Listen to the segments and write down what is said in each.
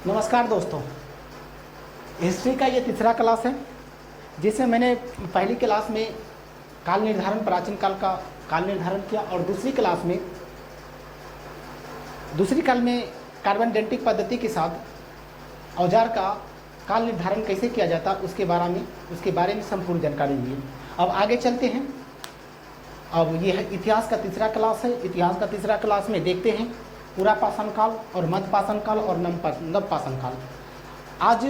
नमस्कार दोस्तों, हिस्ट्री का ये तीसरा क्लास है जिसमें मैंने पहली क्लास में काल निर्धारण, प्राचीन काल का काल निर्धारण किया और दूसरी काल में कार्बन डेटिंग पद्धति के साथ औजार का काल निर्धारण कैसे किया जाता उसके बारे में संपूर्ण जानकारी ली। अब आगे चलते हैं। अब ये है इतिहास का तीसरा क्लास है। इतिहास का तीसरा क्लास में देखते हैं पूरा पाषाण काल और मध्य पाषाण काल और नव पाषाण काल। आज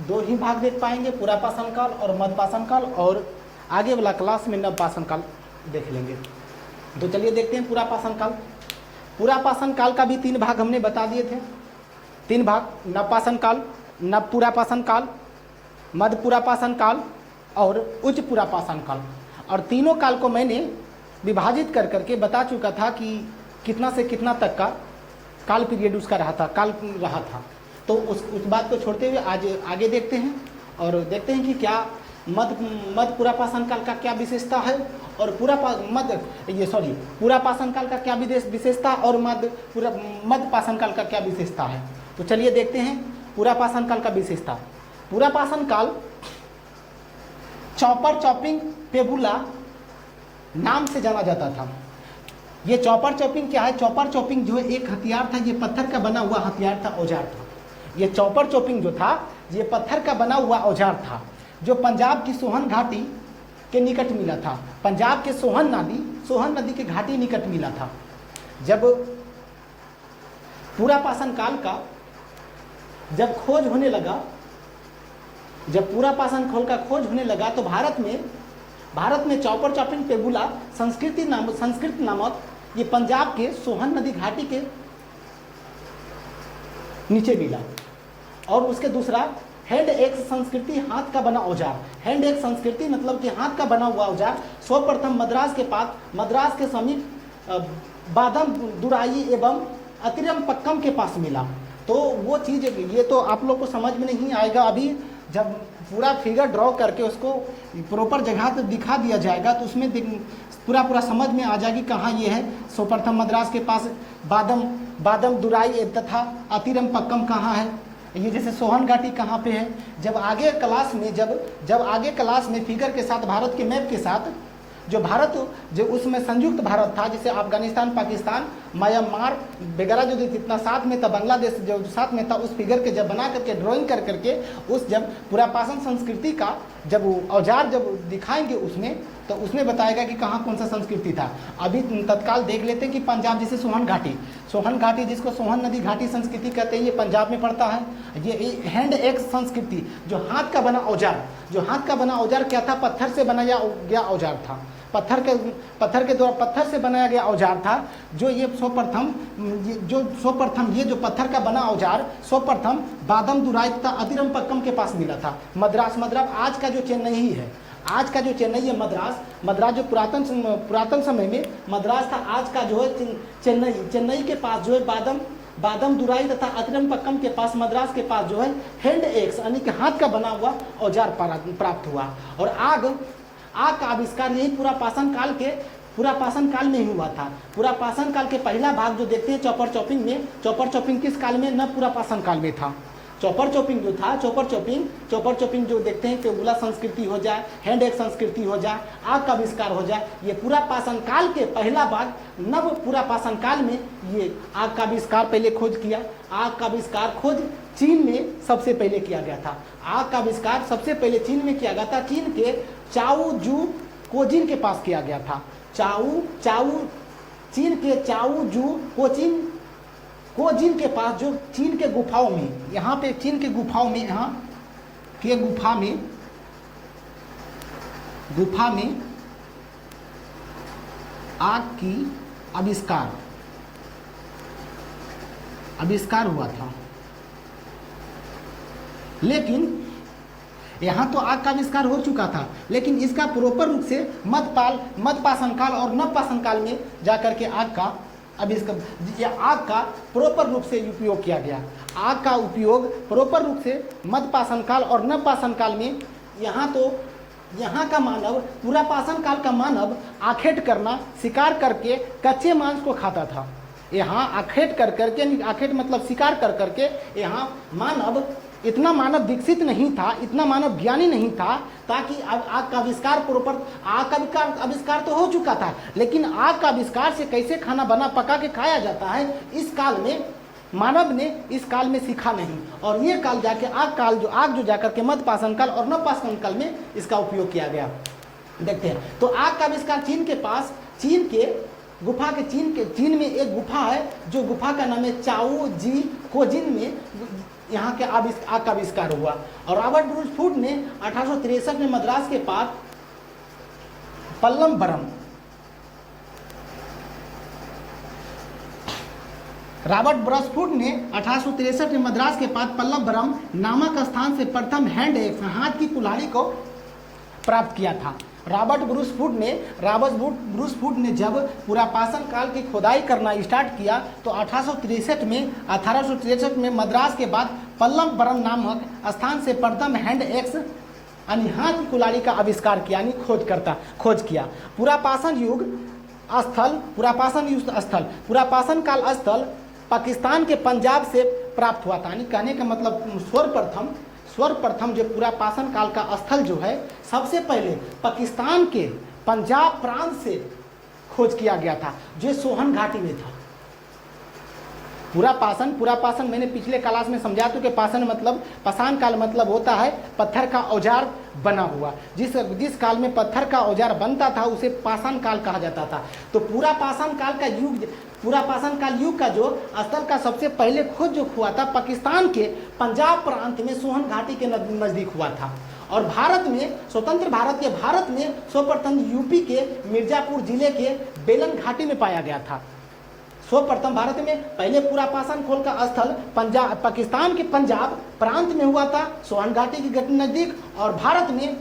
दो ही भाग देख पाएंगे, पूरा पाषाण काल और मध्य पाषाण काल, और आगे वाला क्लास में नव पाषाण काल देख लेंगे। तो चलिए देखते हैं पूरा पाषाण काल। पूरा पाषाण काल का भी तीन भाग हमने बता दिए थे। तीन भाग: नव पाषाण काल, नव पूरा पाषाण काल, मध्य पूरा पाषाण काल और उच्च पूरा पाषाण काल। और तीनों काल को मैंने विभाजित कर करके बता चुका था कि कितना से कितना तक का काल पीरियड उसका रहा था। तो उस बात को छोड़ते हुए आज आगे देखते हैं और देखते हैं कि क्या मध्य पूरा पाषाण काल का क्या विशेषता है और पूरा पाषाण काल का क्या विशेषता और मध्य पाषाण काल का क्या विशेषता है। तो चलिए देखते हैं पूरा पाषाण काल का विशेषता। पूरा पाषाण काल चॉपर चॉपिंग पेबुला नाम से जाना जाता था। ये चॉपर चॉपिंग क्या है? चॉपर चॉपिंग जो है एक हथियार था, ये पत्थर का बना हुआ हथियार था, औजार था। ये चॉपर चॉपिंग जो था ये पत्थर का बना हुआ औजार था जो पंजाब की सोहन घाटी के निकट मिला था। पंजाब के सोहन नदी के घाटी निकट मिला था। जब पूरा पाषाण काल का जब खोज होने लगा, जब पूरा पाषाण काल का खोज होने लगा तो भारत में चॉपर चॉपिंग पेबुला संस्कृत नामक ये पंजाब के सोहन नदी घाटी के नीचे मिला। और उसके दूसरा हैंड एक्स संस्कृति, हाथ का बना औजार। हैंड एक्स संस्कृति मतलब कि हाथ का बना हुआ औजार सर्वप्रथम मद्रास के समीप बादम दुराई एवं अतिरमपक्कम के पास मिला। तो वो चीज़ ये तो आप लोग को समझ में नहीं आएगा। अभी जब पूरा फिगर ड्रॉ करके उसको प्रॉपर जगह पे दिखा दिया जाएगा तो उसमें पूरा समझ में आ जाएगी कहाँ ये है। सर्वप्रथम मद्रास के पास बादम दुराई तथा अतिरमपक्कम कहाँ है, ये जैसे सोहन घाटी कहाँ पे है। जब आगे क्लास में फिगर के साथ, भारत के मैप के साथ, जो उसमें संयुक्त भारत था, जैसे अफगानिस्तान, पाकिस्तान, म्यांमार वगैरह जो जितना साथ में था, बांग्लादेश जो साथ में था, उस फिगर के जब बना करके ड्राइंग कर करके जब पूरा पाषाण संस्कृति का जब औजार जब दिखाएंगे तो उसमें बताएगा कि कहाँ कौन सा संस्कृति था। अभी तत्काल देख लेते हैं कि पंजाब जैसे सोहन घाटी जिसको सोहन नदी घाटी संस्कृति कहते हैं, ये पंजाब में पड़ता है। ये हैंड एक्स संस्कृति जो हाथ का बना औजार क्या था? पत्थर से बनाया गया औजार था। पत्थर से बनाया गया औजार था जो सर्वप्रथम ये जो पत्थर का बना औजार सर्वप्रथम बादम दुराई तथा अतिरमपक्कम के पास मिला था। मद्रास आज का जो चेन्नई है, मद्रास जो पुरातन समय में मद्रास था, आज का जो है चेन्नई के पास जो है बादम दुराई तथा अतिरमपक्कम के पास, मद्रास के पास जो है हैंड एक्स यानी कि हाथ का बना हुआ औजार प्राप्त हुआ। और आग का आविष्कार यही पूरा पाषाण काल में ही हुआ था। पूरा पाषाण काल के पहला भाग जो देखते हैं चॉपर चॉपिंग किस काल में? न पूरा पाषाण काल में था। चॉपर चॉपिंग जो देखते हैं पेबुला संस्कृति हो जाए, हैंड एक्स संस्कृति हो जाए, आग का आविष्कार हो जाए, ये पूरा पाषाण काल के पहला भाग। नव पूरा पाषाण काल में ये आग का आविष्कार पहले खोज किया। आग का आविष्कार खोज चीन में सबसे पहले किया गया था। आग का आविष्कार सबसे पहले चीन में किया गया था। चीन के चाऊ जू कोजिन के पास किया गया था। चीन के चाऊ जू कोजिन के पास, जो चीन के गुफाओं में, यहाँ पे चीन के गुफाओं में, यहाँ के गुफा में आग की आविष्कार हुआ था। लेकिन यहाँ तो आग का आविष्कार हो चुका था, लेकिन इसका प्रॉपर रूप से मध्य पाषाण काल और नव पाषाण काल में जाकर के आग का प्रॉपर रूप से उपयोग किया गया। आग का उपयोग प्रॉपर रूप से मध्य पाषाण काल और नव पाषाण काल में। यहाँ का मानव, पूरा पाषाण काल का मानव आखेट करना, शिकार करके कच्चे मांस को खाता था। यहाँ आखेट कर करके, आखेट मतलब शिकार कर करके यहाँ मानव, इतना मानव विकसित नहीं था, इतना मानव ज्ञानी नहीं था, ताकि आग का आविष्कार प्रॉपर, आग का आविष्कार तो हो चुका था, लेकिन आग का आविष्कार से कैसे खाना बना पका के खाया जाता है, इस काल में मानव ने इस काल में सीखा नहीं। और ये काल जाके आग जो जाकर के मध्य पाषाण काल और नव पाषाण काल में इसका उपयोग किया गया। देखते हैं तो आग का आविष्कार चीन के पास, चीन में एक गुफा है, जो गुफा का नाम है चाओ जी कोजिन में यहाँ के आग का आविष्कार हुआ। और रॉबर्ट ब्रूस फूड ने 1863 में मद्रास के पास पल्लमबरम, रॉबर्ट ब्रसफुट ने 1863 में मद्रास के पास पल्लमबरम नामक स्थान से प्रथम हैंड एक्स, हाथ की कुल्हाड़ी को प्राप्त किया था। रॉबर्ट ब्रूस फूड ने जब पुरापाषाण काल की खोदाई करना स्टार्ट किया तो 1863 में मद्रास के बाद पल्लमबरम नामक स्थान से प्रथम हैंड एक्स यानी हाथ की कुल्हाड़ी का आविष्कार किया, यानी खोज किया। पुरापाषाण काल स्थल पाकिस्तान के पंजाब से प्राप्त हुआ था। यानी कहने का मतलब सर्वप्रथम जो पुरापाषाण काल का स्थल जो है, सबसे पहले पाकिस्तान के पंजाब प्रांत से खोज किया गया था, जो सोहन घाटी में था। पुरापाषाण मैंने पिछले क्लास में समझा तो कि पाषाण काल मतलब होता है पत्थर का औजार बना हुआ। जिस काल में पत्थर का औजार बनता था उसे पाषाण काल कहा जाता था। तो पुरापाषाण काल युग का जो स्थल का सबसे पहले खोज जो हुआ था पाकिस्तान के पंजाब प्रांत में सोहन घाटी के नज़दीक हुआ था। और भारत में, स्वतंत्र भारत में सर्वप्रथम यूपी के मिर्जापुर जिले के बेलन घाटी में पाया गया था। सर्वप्रथम भारत में पहले पुरापाषाण खोल का स्थल पाकिस्तान के पंजाब प्रांत में हुआ था, सोहन घाटी के नज़दीक। और भारत में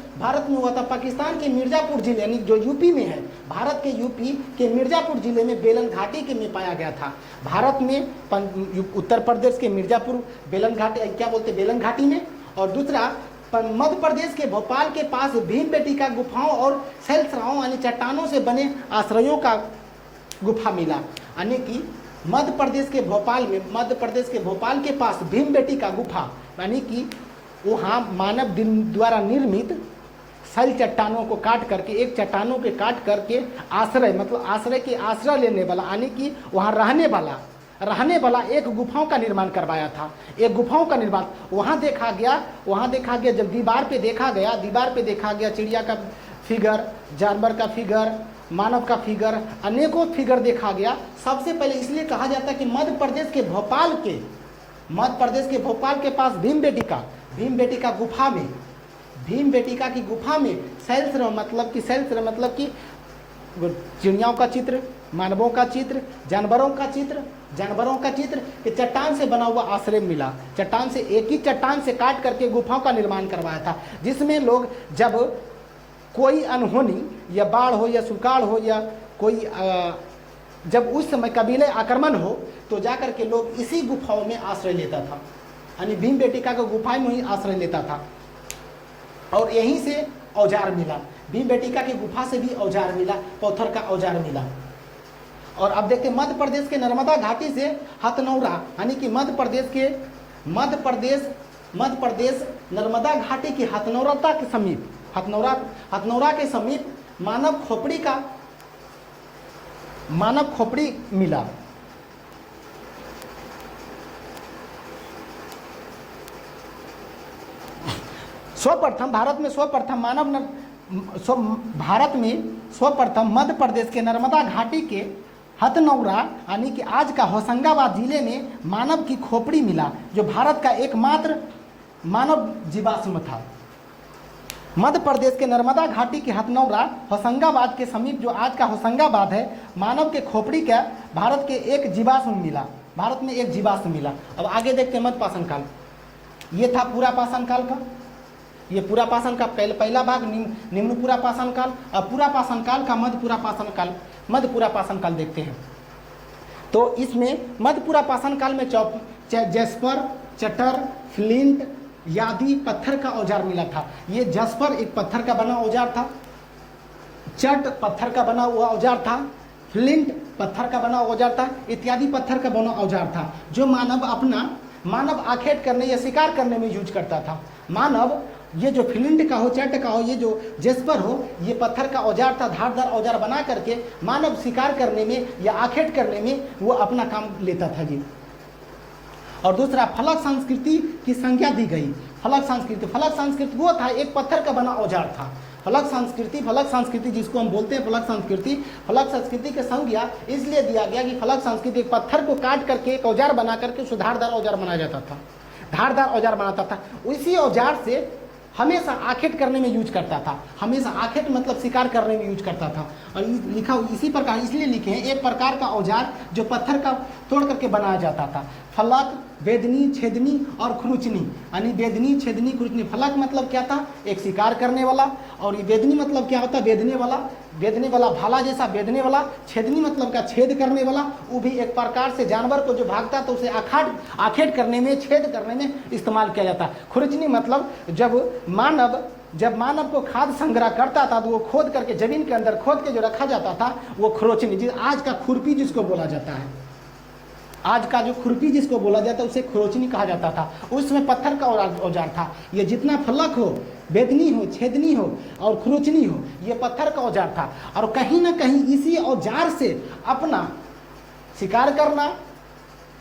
हुआ था पाकिस्तान के मिर्जापुर जिले, यानी जो यूपी में है, भारत के यूपी के मिर्जापुर जिले में बेलन घाटी के में पाया गया था। भारत में उत्तर प्रदेश के मिर्जापुर बेलन घाटी, क्या बोलते बेलन घाटी में। और दूसरा मध्य प्रदेश के भोपाल के पास भीमबेटका गुफाओं और शैलसराओं यानी चट्टानों से बने आश्रयों का गुफा मिला। यानी कि मध्य प्रदेश के भोपाल के पास भीमबेटका गुफा, यानी कि वहाँ मानव द्वारा निर्मित शैल चट्टानों को काट करके, एक चट्टानों के काट करके आश्रय लेने वाला, यानी कि वहाँ रहने वाला एक गुफाओं का निर्माण करवाया था। एक गुफाओं का निर्माण वहाँ देखा गया। जब दीवार पे देखा गया चिड़िया का फिगर, जानवर का फिगर, मानव का फिगर, अनेकों फिगर देखा गया। सबसे पहले इसलिए कहा जाता है कि मध्य प्रदेश के भोपाल के पास भीमबेटका की गुफा में शैलसरा मतलब कि चिड़ियाओं का चित्र, मानवों का चित्र, जानवरों का चित्र के चट्टान से बना हुआ आश्रय मिला। एक ही चट्टान से काट करके गुफाओं का निर्माण करवाया था, जिसमें लोग जब कोई अनहोनी या बाढ़ हो या सुकाड़ हो या कोई जब उस समय कबीले आक्रमण हो तो जाकर के लोग इसी गुफाओं में आश्रय लेता था, यानी भीमबेटका के गुफा में ही आश्रय लेता था। और यहीं से औजार मिला, भीमबेटका की गुफा से भी औजार मिला, पत्थर का औजार मिला। और अब देखते हैं मध्य प्रदेश के नर्मदा घाटी से हथनौरा, यानी कि मध्य प्रदेश नर्मदा घाटी की हथनौरा के समीप मानव खोपड़ी मिला। सर्वप्रथम मध्य प्रदेश के नर्मदा घाटी के हथनौरा यानी कि आज का होशंगाबाद जिले में मानव की खोपड़ी मिला, जो भारत का एकमात्र मानव जीवाश्म था। मध्य प्रदेश के नर्मदा घाटी के हथनौरा होशंगाबाद के समीप, जो आज का होशंगाबाद है, मानव के खोपड़ी का भारत में एक जीवाश्म मिला। अब आगे देखते हैं मध्य पाषाण काल। ये था पूरा पाषाण काल का, ये पूरा पाषाण का पहला भाग निम्न पूरा पाषाण काल। अब पूरा पाषाण काल का मध्य पूरा पाषाण काल देखते हैं। तो इसमें मध्य पूरा पाषाण काल में जैस्पर, चटर, फ्लिंट आदि पत्थर का औजार मिला था। ये जैस्पर एक पत्थर का बना औजार था, चट पत्थर का बना हुआ औजार था, फ्लिंट पत्थर का बना औजार था, इत्यादि पत्थर का बना औजार था जो मानव आखेट करने या शिकार करने में यूज करता था। मानव ये जो फ्लिंट का हो, चट का हो, ये जो जेस्पर हो, ये पत्थर का औजार था, धारदार औजार बना करके मानव शिकार करने में या आखेट करने में वो अपना काम लेता था जी। और दूसरा, फलक संस्कृति की संज्ञा दी गई। फलक संस्कृति वो था, एक पत्थर का बना औजार था। फलक संस्कृति जिसको हम बोलते हैं फलक संस्कृति के संज्ञा इसलिए दिया गया कि फलक संस्कृति एक पत्थर को काट करके एक औजार बना करके उसे धारदार औजार बनाया जाता था, धारदार औजार बनाता था। उसी औजार से हमेशा आखेट करने में यूज करता था, हमेशा आखेट मतलब शिकार करने में यूज करता था। और लिखा इसी प्रकार इसलिए लिखे हैं, एक प्रकार का औजार जो पत्थर का तोड़ करके बनाया जाता था। फलक, वेदनी, छेदनी और खुरुचनी, यानी वेदनी, छेदनी, खुरुचनी। फलक मतलब क्या था? एक शिकार करने वाला। और ये वेदनी मतलब क्या होता है? वेदने वाला, भाला जैसा वेदने वाला। छेदनी मतलब क्या? छेद करने वाला। वो भी एक प्रकार से जानवर को जो भागता तो उसे आखेट करने में, छेद करने में इस्तेमाल किया जाता। खुरुचनी मतलब जब मानव को खाद्य संग्रह करता था तो वो खोद करके जमीन के अंदर खोद के जो रखा जाता था वो खुरोचनी, आज का खुरपी जिसको बोला जाता है, आज का जो खुरपी जिसको बोला जाता है उसे खुरोचनी कहा जाता था। उसमें पत्थर का औजार था। ये जितना फलक हो, वेदनी हो, छेदनी हो और खुरोचनी हो, ये पत्थर का औजार था। और कहीं ना कहीं इसी औजार से अपना शिकार करना,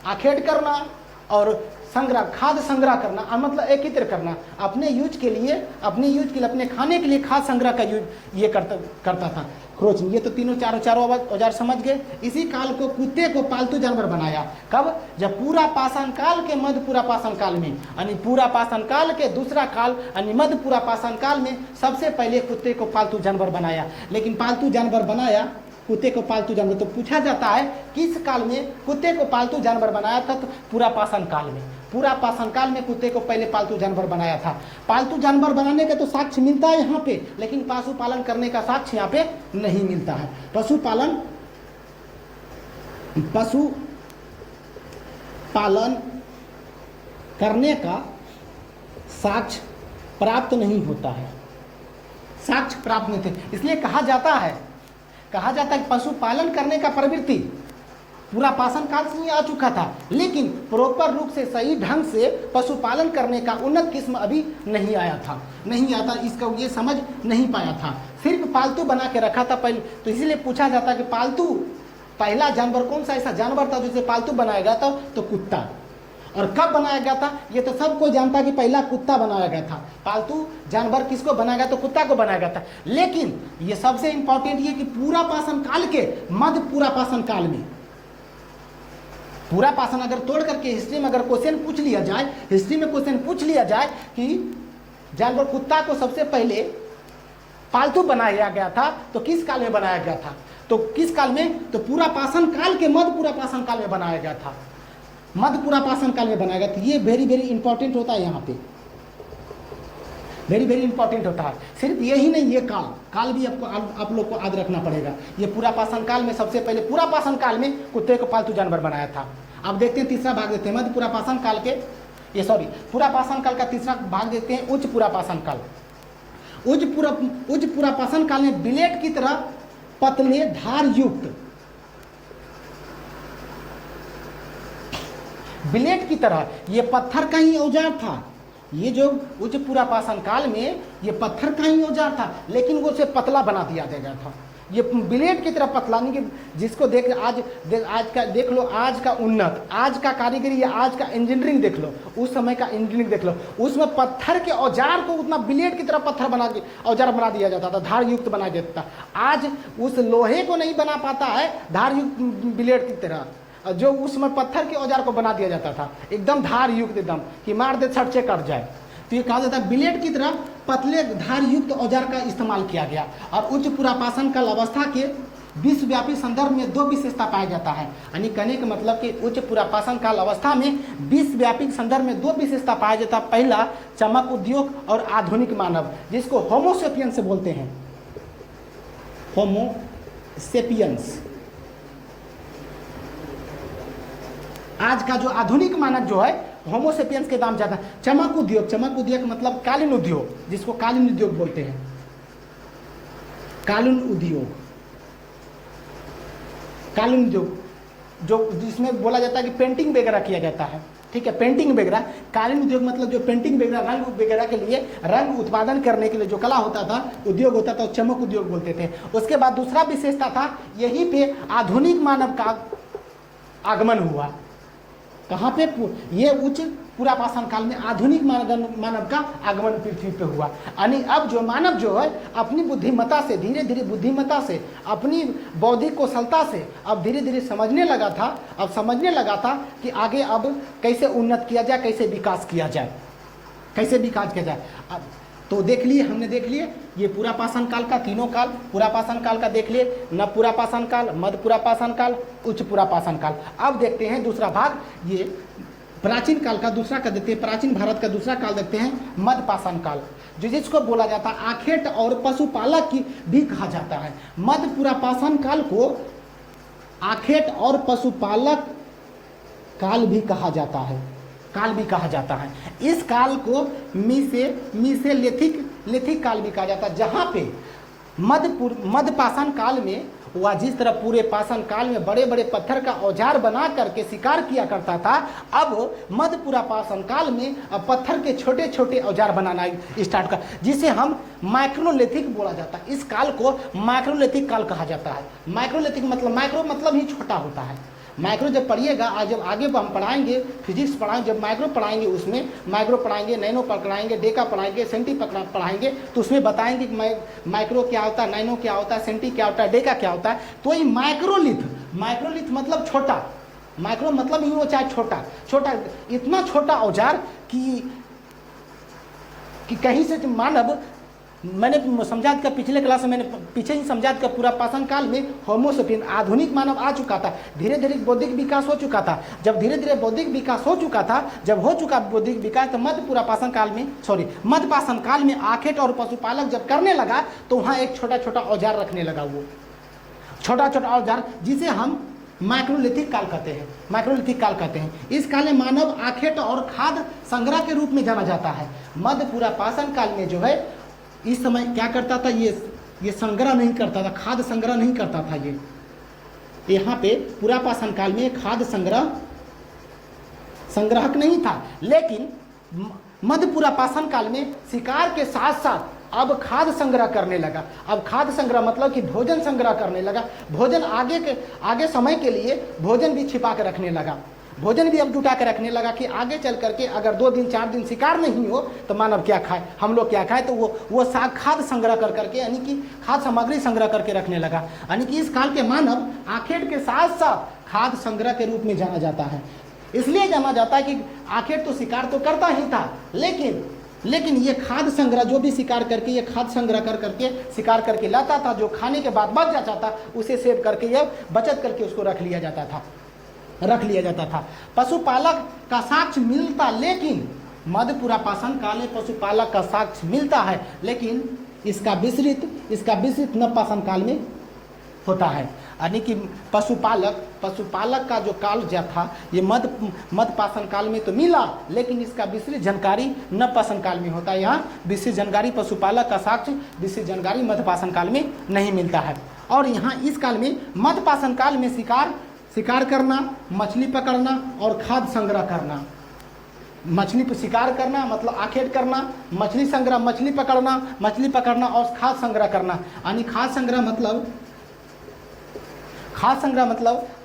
आखेट करना और खाद्य संग्रह करना, मतलब एकत्रित करना, अपने यूज के लिए, अपने खाने के लिए खाद्य संग्रह का यूज ये करता था खुरोचनी। ये तो चारों औजार समझ गए। इसी काल को कुत्ते को पालतू जानवर बनाया। कब? जब पूरा पाषाण काल के मध्य पूरा पाषाण काल में, यानी पूरा पाषाण काल के दूसरा काल यानी मध्य पूरा पाषाण काल में सबसे पहले कुत्ते को पालतू जानवर बनाया। लेकिन पालतू जानवर बनाया, कुत्ते को पालतू जानवर, तो पूछा जाता है किस काल में कुत्ते को पालतू जानवर बनाया था? तो पूरा पाषाण काल में। पूरा पाषाण काल में कुत्ते को पहले पालतू जानवर बनाया था। पालतू जानवर बनाने का तो साक्ष्य मिलता है यहाँ पे, लेकिन पशुपालन करने का साक्ष्य यहाँ पे नहीं मिलता है। पशुपालन करने का साक्ष्य प्राप्त नहीं होता है, साक्ष्य प्राप्त नहीं थे। इसलिए कहा जाता है कि पशुपालन करने का प्रवृत्ति पूरा पाषाण काल से ही आ चुका था, लेकिन प्रॉपर रूप से सही ढंग से पशुपालन करने का उन्नत किस्म अभी नहीं आया था, इसका ये समझ नहीं पाया था। सिर्फ पालतू बना के रखा था पहले। तो इसीलिए पूछा जाता है कि पालतू पहला जानवर कौन सा ऐसा जानवर था जिसे पालतू बनाया गया था? तो कुत्ता। और कब बनाया गया था? ये तो सब कोई जानता है कि पहला कुत्ता बनाया गया था। पालतू जानवर किसको बनाया गया? तो कुत्ता को बनाया गया था। लेकिन ये सबसे इंपॉर्टेंट ये कि पूरा पाषाण काल के मध्य पूरा पाषाण काल में, पूरा पाषाण अगर तोड़ करके हिस्ट्री में अगर क्वेश्चन पूछ लिया जाए कि जानवर कुत्ता को सबसे पहले पालतू बनाया गया था तो किस काल में बनाया गया था? तो किस काल में? तो पूरा पाषाण काल के मध्य पूरा पाषाण काल में बनाया गया था, मध्य पूरा पाषाण काल में बनाया गया था। ये वेरी वेरी इंपॉर्टेंट होता है, यहाँ पे वेरी वेरी इंपॉर्टेंट होता है। सिर्फ यही नहीं, ये काल भी आप लोग को याद रखना पड़ेगा। ये पूरा पाषाण काल में सबसे पहले पूरा पाषाण काल में कुत्ते को पालतू जानवर बनाया था। अब देखते हैं तीसरा भाग देते हैं मध्य पूरा पाषाण काल के, पूरा पाषाण काल का तीसरा भाग देते हैं उच्च पूरा पाषाण काल। उच्च पूरा पाषाण काल में बिलेट की तरह पतले धार युक्त, बिलेट की तरह ये पत्थर का ही औजार था। ये जो उच्च पूरा पाषाण काल में ये पत्थर का ही औजार था, लेकिन वो उसे पतला बना दिया गया था। ये बिलेट की तरह पतला, नहीं कि जिसको देख लो आज का उन्नत, आज का कारीगरी या आज का इंजीनियरिंग देख लो, उस समय का इंजीनियरिंग देख लो, उसमें पत्थर के औजार को उतना बिलेट की तरह पत्थर बना के औजार बना दिया जाता था, धार युक्त बना देता था। आज उस लोहे को नहीं बना पाता है धार युक्त बिलेट की तरह, जो उसमें पत्थर के औजार को बना दिया जाता था एकदम धार युक्त, एकदम कि मार दे छट से कट जाए। तो ये कहा जाता है बिलेट की तरह पतले धार युक्त औजार का इस्तेमाल किया गया। और उच्च पूरा पाषाण काल अवस्था के विश्वव्यापी संदर्भ में दो विशेषता पाया जाता है। यानी कहने का मतलब कि उच्च पूरा पाषाण काल अवस्था में विश्वव्यापी संदर्भ में दो विशेषता पाया जाता है। पहला, चमक उद्योग और आधुनिक मानव, जिसको होमोसेपियंस बोलते हैं। होमोसेपियंस, आज का जो आधुनिक मानव जो है होमोसेपियंस के नाम ज्यादा। चमक उद्योग मतलब कालीन उद्योग, जिसको कालीन उद्योग बोलते हैं। कालीन उद्योग कालीन उद्योग जो जिसमें बोला जाता है कि पेंटिंग वगैरह किया जाता है, ठीक है, पेंटिंग वगैरह। कालीन उद्योग मतलब जो पेंटिंग वगैरह, रंग वगैरह के लिए, रंग उत्पादन करने के लिए जो कला होता था, उद्योग होता था, चमक उद्योग बोलते थे। उसके बाद दूसरा विशेषता था, यहीं पे आधुनिक मानव का आगमन हुआ। कहाँ पे? ये उच्च पुरापाषाण काल में आधुनिक मानव का आगमन पृथ्वी पे हुआ। यानी अब जो मानव जो है अपनी बुद्धिमत्ता से, धीरे धीरे बुद्धिमत्ता से, अपनी बौद्धिक कौशलता से अब धीरे धीरे समझने लगा था, अब समझने लगा था कि आगे अब कैसे उन्नत किया जाए, कैसे विकास किया जाए, कैसे विकास किया जाए। अब तो देख लिए, हमने देख लिए ये पुरापाषाण काल का तीनों काल, पुरापाषाण काल का देख लिए, नव पुरापाषाण काल, मध्य पुरापाषाण काल, उच्च पुरापाषाण काल। अब देखते हैं दूसरा भाग, ये प्राचीन काल का दूसरा कर देते हैं, प्राचीन भारत का दूसरा काल देखते हैं, मध्यपाषाण काल, जो जिसको बोला जाता है आखेट और पशुपालक की भी कहा जाता है। मध्य पुरापाषाण काल को आखेट और पशुपालक काल भी कहा जाता है, काल भी कहा जाता है। इस काल को मीसेलिथिक काल भी कहा जाता है, जहाँ पे मध्यपाषाण काल में वह जिस तरह पूरे पाषाण काल में बड़े बड़े पत्थर का औजार बना करके शिकार किया करता था, अब मध्य पुरापाषाण काल में पत्थर के छोटे छोटे औजार बनाना स्टार्ट कर, जिसे हम माइक्रोलिथिक बोला जाता है। इस काल को माइक्रोलिथिक काल कहा जाता है। माइक्रोलिथिक मतलब, माइक्रो मतलब ही छोटा होता है। माइक्रो जब पढ़िएगा, आज जब आगे हम पढ़ाएंगे, फिजिक्स पढ़ाएंगे, जब माइक्रो पढ़ाएंगे उसमें माइक्रो पढ़ाएंगे, नैनो पढ़ाएंगे, डेका पढ़ाएंगे, सेंटी पढ़ाएंगे, तो उसमें बताएंगे कि माइक्रो क्या होता है, नैनो क्या होता है, सेंटी क्या होता है, डेका क्या होता है। तो ये माइक्रोलिथ मतलब छोटा, माइक्रो मतलब यूँ चाहे छोटा, इतना छोटा औजार कि कहीं से मानव, मैंने समझा दिया पिछले क्लास में, मैंने पीछे ही समझा दिया, पुरापाषाण काल में होमोसेपियन आधुनिक मानव आ चुका था, धीरे धीरे बौद्धिक विकास हो चुका था। जब धीरे धीरे बौद्धिक विकास हो चुका था, जब हो चुका बौद्धिक विकास, तो मध्यपाषाण काल में आखेट और पशुपालक जब करने लगा, तो वहाँ एक छोटा छोटा औजार रखने लगा, वो छोटा छोटा औजार जिसे हम माइक्रोलिथिक काल कहते हैं, माइक्रोलिथिक काल कहते हैं। इस काल में मानव आखेट और खाद्य संग्रह के रूप में जाना जाता है। मध्य पुरापाषाण काल में जो है इस समय क्या करता था, ये संग्रह नहीं करता था, खाद्य संग्रह नहीं करता था। ये यहाँ पे पुरापाषाण काल में खाद्य संग्राहक नहीं था, लेकिन मध्य पुरापाषाण काल में शिकार के साथ साथ अब खाद्य संग्रह करने लगा। अब खाद्य संग्रह मतलब कि भोजन संग्रह करने लगा, भोजन आगे समय के लिए भोजन भी छिपा के रखने लगा, भोजन भी अब जुटा के रखने लगा कि आगे चल करके अगर 2 दिन 4 दिन शिकार नहीं हो तो मानव क्या खाए, हम लोग क्या खाए। तो वो खाद्य संग्रह कर करके, यानी कि खाद्य सामग्री संग्रह करके रखने लगा। यानी कि इस काल के मानव आखेट के साथ साथ खाद्य संग्रह के रूप में जाना जाता है। इसलिए जाना जाता है कि आखेट तो शिकार तो करता ही था, लेकिन ये खाद्य संग्रह, जो भी शिकार करके ये खाद्य संग्रह कर करके शिकार करके लाता था, जो खाने के बाद बच जाता था उसे सेव करके या बचत करके उसको रख लिया जाता था। पशुपालक का साक्ष्य मिलता, लेकिन मध्य पुरापाषाण काल में पशुपालक का साक्ष्य मिलता है, लेकिन इसका विस्तृत नवपाषाण काल में होता है। यानी कि पशुपालक का जो काल जो था ये मध्यपाषाण काल में तो मिला, लेकिन इसका विस्तृत जानकारी नवपाषाण काल में होता है। यहाँ विस्तृत जानकारी पशुपालक का साक्ष्य, विस्तृत जानकारी मध्यपाषाण काल में नहीं मिलता है। और यहाँ इस काल में मध्यपाषाण काल में शिकार करना, मछली पकड़ना और खाद्य संग्रह करना। मछली पर शिकार करना मतलब आखेट करना, मछली पकड़ना और खाद्य संग्रह करना। यानी खाद्य संग्रह मतलब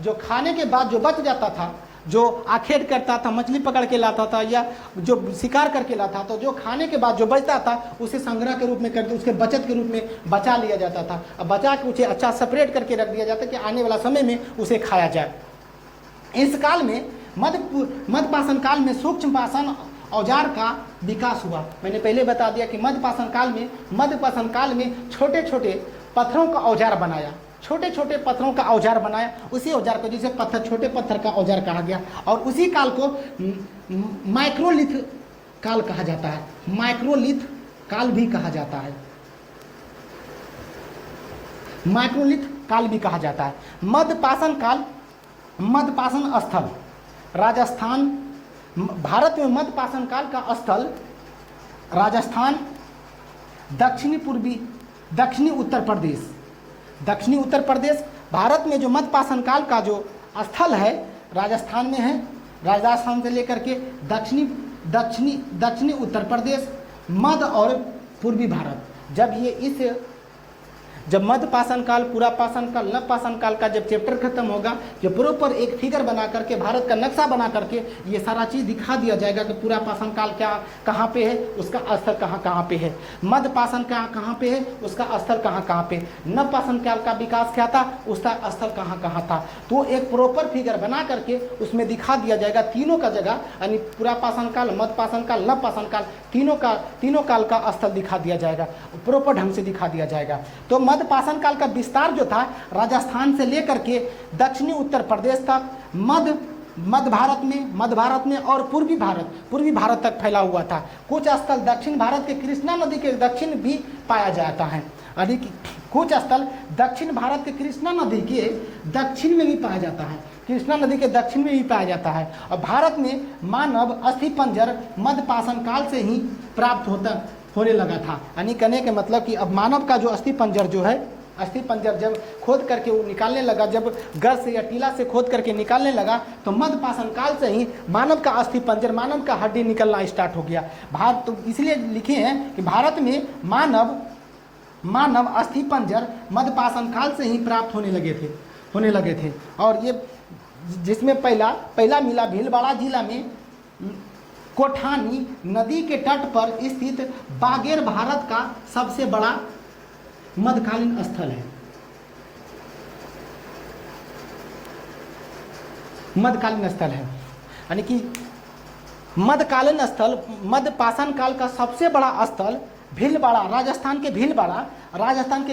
जो खाने के बाद जो बच जाता था, जो आखेट करता था, मछली पकड़ के लाता था या जो शिकार करके लाता था, तो जो खाने के बाद जो बचता था उसे संग्रह के रूप में करके उसके बचत के रूप में बचा लिया जाता था। अब बचा के उसे अच्छा सेपरेट करके रख दिया जाता कि आने वाला समय में उसे खाया जाए। इस काल में मध्यपाषाण काल में सूक्ष्म पाषाण औजार का विकास हुआ। मैंने पहले बता दिया कि मध्यपाषाण काल में छोटे छोटे पत्थरों का औजार बनाया, उसी औजार को जिसे छोटे पत्थर का औजार कहा गया, और उसी काल को माइक्रोलिथ काल कहा जाता है। माइक्रोलिथ काल भी कहा जाता है। मध्यपाषाण स्थल राजस्थान, भारत में मध्यपाषाण काल का स्थल राजस्थान, दक्षिणी उत्तर प्रदेश, भारत में जो मध्यपाषाण काल का जो स्थल है राजस्थान में है, राजस्थान से लेकर के दक्षिणी उत्तर प्रदेश, मध्य और पूर्वी भारत। जब मध्यपाषाण काल, पूरा पाषाण काल, नवपाषाण काल का जब चैप्टर खत्म होगा, जो प्रॉपर एक फिगर बना करके, भारत का नक्शा बना करके ये सारा चीज़ दिखा दिया जाएगा कि पूरा पाषाण काल क्या कहाँ पे है, उसका स्थल कहाँ पे है, मध्यपाषाण कहाँ पे है, उसका स्थल कहाँ पे, नवपाषाण काल का विकास क्या था, उसका स्थल कहाँ था। तो एक प्रॉपर फिगर बना करके उसमें दिखा दिया जाएगा तीनों का जगह, यानी पूरा पाषाण काल, मध्यपाषाण काल, नवपाषाण काल, तीनों काल का स्थल दिखा दिया जाएगा, प्रॉपर ढंग से दिखा दिया जाएगा। तो मध्यपाषाण काल का विस्तार जो था राजस्थान से लेकर के दक्षिणी उत्तर प्रदेश तक, मध्य भारत में और पूर्वी भारत तक फैला हुआ था। कुछ स्थल दक्षिण भारत के कृष्णा नदी के दक्षिण भी पाया जाता है, यानी कि कुछ स्थल दक्षिण भारत के कृष्णा नदी के दक्षिण में भी पाया जाता है, कृष्णा नदी के दक्षिण में भी पाया जाता है। और भारत में मानव अस्थिपंजर मध्यपाषाण काल से ही प्राप्त होने लगा था, यानी कहने के मतलब कि अब मानव का जो अस्थिपंजर जो है, अस्थिपंजर जब खोद करके वो निकालने लगा, जब गर से या टीला से खोद करके निकालने लगा, तो मध्यपाषाण काल से ही मानव का अस्थिपंजर, मानव का हड्डी निकलना स्टार्ट हो गया। भारत तो इसलिए लिखे हैं कि भारत में मानव अस्थिपंजर मध्यपाषाण काल से ही प्राप्त होने लगे थे। और ये जिसमें पहला मिला भीलवाड़ा जिला में कोठानी नदी के तट पर स्थित बागेर भारत का सबसे बड़ा मध्यकालीन स्थल है। मध्यकालीन स्थल है, यानी कि मध्यकालीन स्थल, मध्यपाषाण काल का सबसे बड़ा स्थल भीलवाड़ा, राजस्थान के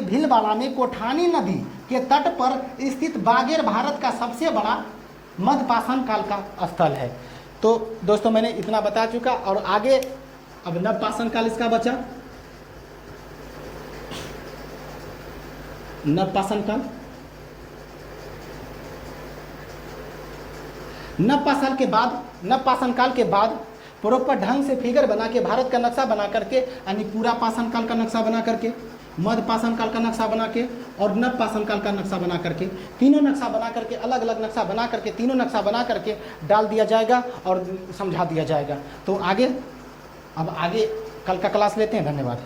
भीलवाड़ा में कोठानी नदी के तट पर स्थित बागेर भारत का सबसे बड़ा मध्यपाषाण काल का स्थल है। तो दोस्तों मैंने इतना बता चुका, और आगे अब नवपाषाण काल इसका बचा। नवपाषाण काल के बाद प्रॉपर ढंग से फिगर बना के, भारत का नक्शा बना करके, यानी पूरा पाषाण काल का नक्शा बना करके, मध्यपाषाण काल का नक्शा बना के और नवपाषाण काल का नक्शा बना करके, तीनों नक्शा बना करके, अलग अलग नक्शा बना करके, तीनों नक्शा बना करके डाल दिया जाएगा और समझा दिया जाएगा। तो आगे कल का क्लास लेते हैं। धन्यवाद।